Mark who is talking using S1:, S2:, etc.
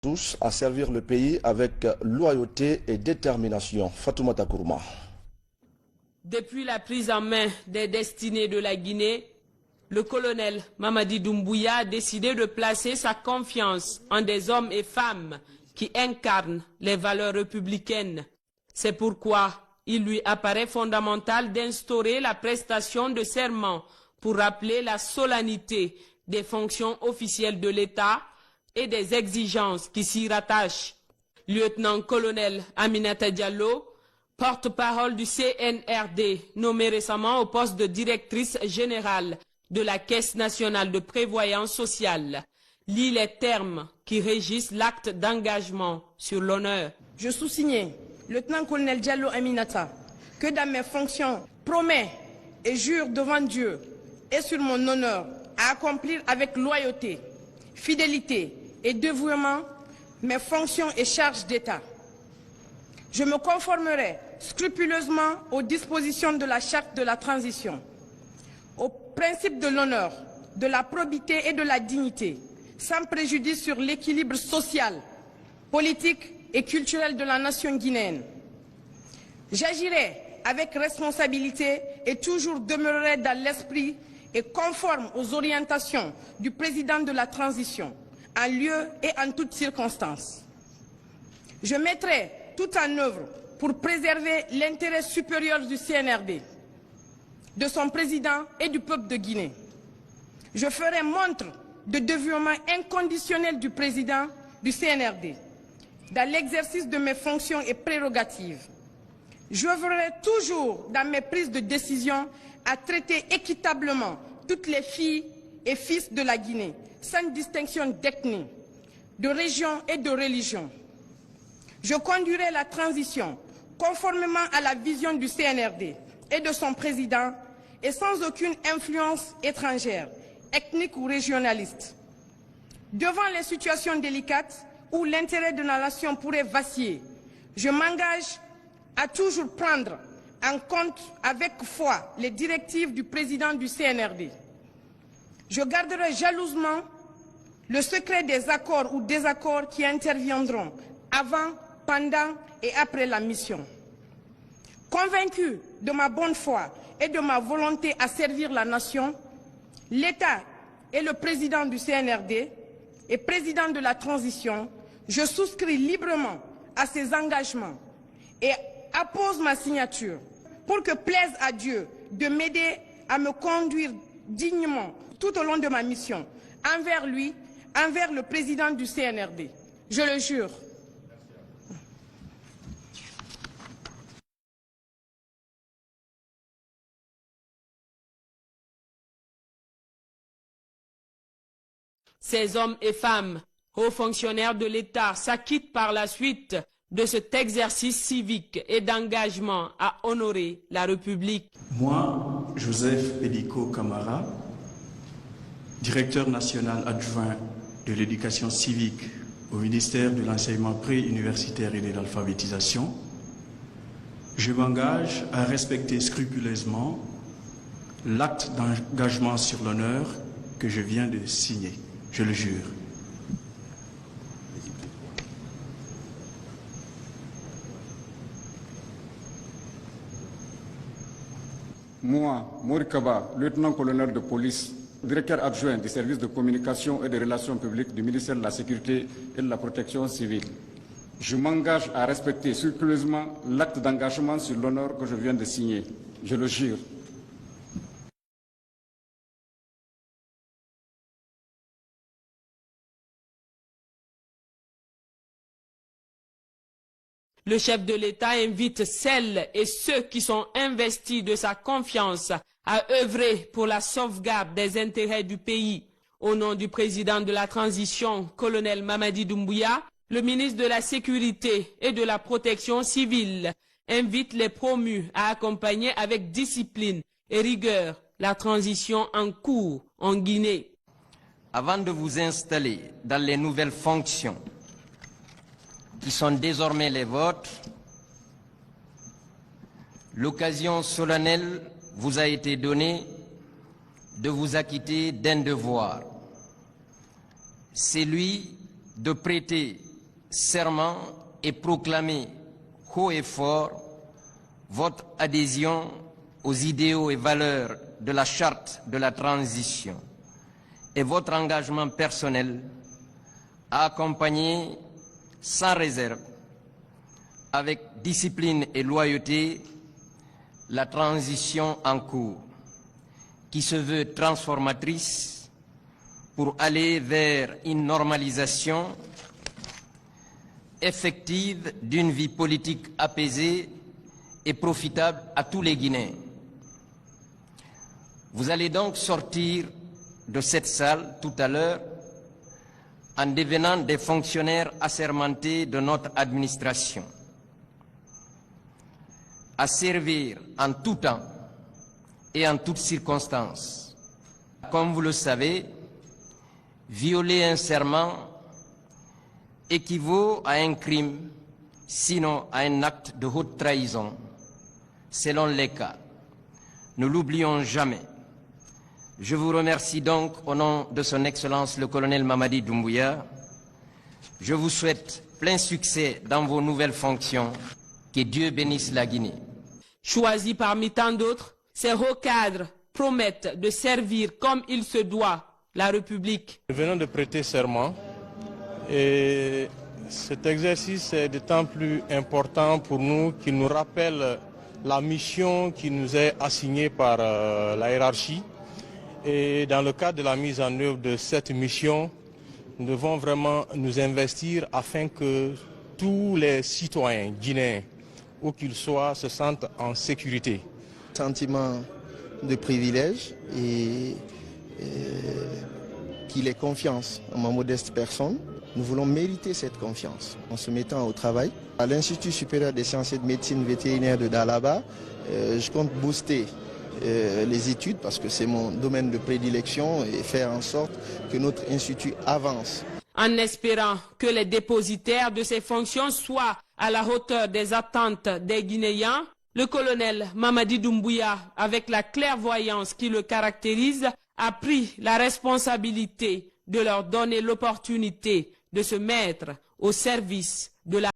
S1: Tous à servir le pays avec loyauté et détermination. Fatoumata Kourma.
S2: Depuis la prise en main des destinées de la Guinée, le colonel Mamadi Doumbouya a décidé de placer sa confiance en des hommes et femmes qui incarnent les valeurs républicaines. C'est pourquoi il lui apparaît fondamental d'instaurer la prestation de serment pour rappeler la solennité des fonctions officielles de l'État et des exigences qui s'y rattachent. Lieutenant-colonel Aminata Diallo, porte-parole du CNRD, nommé récemment au poste de directrice générale de la Caisse nationale de prévoyance sociale, lit les termes qui régissent l'acte d'engagement sur l'honneur.
S3: Je sous-signe, lieutenant-colonel Diallo Aminata, que dans mes fonctions, promets et jure devant Dieu et sur mon honneur à accomplir avec loyauté, fidélité et dévouement mes fonctions et charges d'État. Je me conformerai scrupuleusement aux dispositions de la charte de la transition, aux principes de l'honneur, de la probité et de la dignité, sans préjudice sur l'équilibre social, politique et culturel de la nation guinéenne. J'agirai avec responsabilité et toujours demeurerai dans l'esprit et conforme aux orientations du président de la transition, en lieu et en toutes circonstances. Je mettrai tout en œuvre pour préserver l'intérêt supérieur du CNRD, de son président et du peuple de Guinée. Je ferai montre de dévouement inconditionnel du président du CNRD dans l'exercice de mes fonctions et prérogatives. J'œuvrerai toujours dans mes prises de décision à traiter équitablement toutes les filles et fils de la Guinée, sans distinction d'ethnie, de région et de religion. Je conduirai la transition conformément à la vision du CNRD et de son président et sans aucune influence étrangère, ethnique ou régionaliste. Devant les situations délicates où l'intérêt de la nation pourrait vaciller, je m'engage à toujours prendre en compte avec foi les directives du président du CNRD. Je garderai jalousement le secret des accords ou désaccords qui interviendront avant, pendant et après la mission. Convaincu de ma bonne foi et de ma volonté à servir la nation, l'État et le président du CNRD et président de la transition, je souscris librement à ces engagements et appose ma signature pour que plaise à Dieu de m'aider à me conduire dignement tout au long de ma mission, envers lui, envers le président du CNRD. Je le jure.
S2: Ces hommes et femmes, hauts fonctionnaires de l'État, s'acquittent par la suite de cet exercice civique et d'engagement à honorer la République.
S4: Moi, Joseph Pédico Camara, directeur national adjoint de l'éducation civique au ministère de l'enseignement pré-universitaire et de l'alphabétisation, je m'engage à respecter scrupuleusement l'acte d'engagement sur l'honneur que je viens de signer. Je le jure.
S5: Moi, Maurice Kaba, lieutenant-colonel de police, directeur adjoint du service de communication et de relations publiques du ministère de la Sécurité et de la Protection civile. Je m'engage à respecter scrupuleusement l'acte d'engagement sur l'honneur que je viens de signer. Je le jure.
S2: Le chef de l'État invite celles et ceux qui sont investis de sa confiance à œuvrer pour la sauvegarde des intérêts du pays. Au nom du président de la transition, colonel Mamadi Doumbouya, le ministre de la Sécurité et de la Protection civile invite les promus à accompagner avec discipline et rigueur la transition en cours en Guinée.
S6: Avant de vous installer dans les nouvelles fonctions qui sont désormais les vôtres, l'occasion solennelle vous a été donnée de vous acquitter d'un devoir, celui de prêter serment et proclamer haut et fort votre adhésion aux idéaux et valeurs de la charte de la transition et votre engagement personnel à accompagner sans réserve, avec discipline et loyauté, la transition en cours, qui se veut transformatrice pour aller vers une normalisation effective d'une vie politique apaisée et profitable à tous les Guinéens. Vous allez donc sortir de cette salle tout à l'heure en devenant des fonctionnaires assermentés de notre administration, à servir en tout temps et en toutes circonstances. Comme vous le savez, violer un serment équivaut à un crime, sinon à un acte de haute trahison, selon les cas. Ne l'oublions jamais. Je vous remercie donc au nom de son Excellence le colonel Mamadi Doumbouya. Je vous souhaite plein succès dans vos nouvelles fonctions. Que Dieu bénisse la Guinée.
S2: Choisis parmi tant d'autres, ces hauts cadres promettent de servir comme il se doit la République.
S7: Nous venons de prêter serment et cet exercice est d'autant plus important pour nous qu'il nous rappelle la mission qui nous est assignée par la hiérarchie. Et dans le cadre de la mise en œuvre de cette mission, nous devons vraiment nous investir afin que tous les citoyens guinéens, où qu'ils soient, se sentent en sécurité.
S8: Sentiment de privilège et qu'il ait confiance en ma modeste personne. Nous voulons mériter cette confiance en se mettant au travail. À l'Institut supérieur des sciences et de médecine vétérinaire de Dalaba, je compte booster les études parce que c'est mon domaine de prédilection et faire en sorte que notre institut avance.
S2: En espérant que les dépositaires de ces fonctions soient à la hauteur des attentes des Guinéens, le colonel Mamadi Doumbouya, avec la clairvoyance qui le caractérise, a pris la responsabilité de leur donner l'opportunité de se mettre au service de la